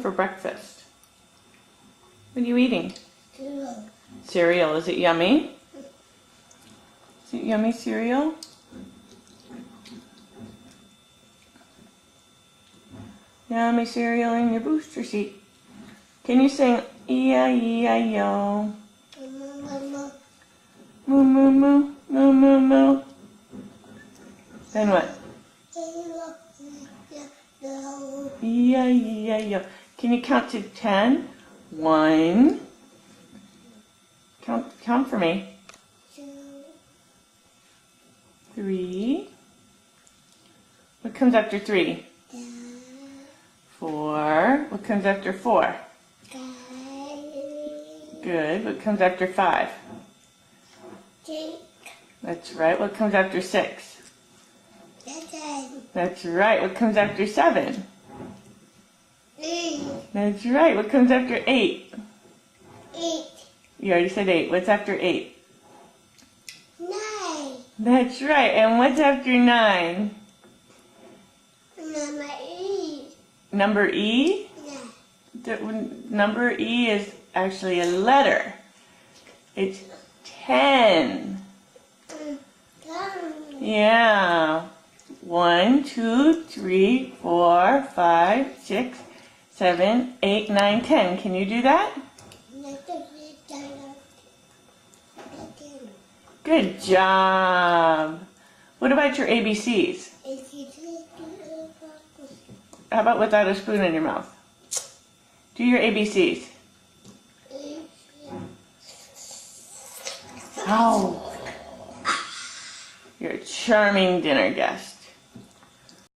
for breakfast? What are you eating? Cereal. Cereal. Is it yummy? Is it yummy cereal? Yummy cereal in your booster seat. Can you sing E-I-E-I-O? Mama. Moo moo moo moo moo moo. Then what? E-I-E-I-O. Can you count to 10? 1. Count for me. 3. What comes after 3? 4. What comes after 4? Good. What comes after 5? That's right. What comes after 6? That's right. What comes after 7? That's right. What comes after 8? 8. You already said 8. What's after 8? 9. That's right. And what's after 9? Number E. Number E? Yeah. Number E is actually a letter. It's 10. Yeah. 1, 2, 3, 4, 5, 6, 7, 8, 9, 10. Can you do that? Good job. What about your ABCs? How about without a spoon in your mouth? Do your ABCs. Oh. You're a charming dinner guest.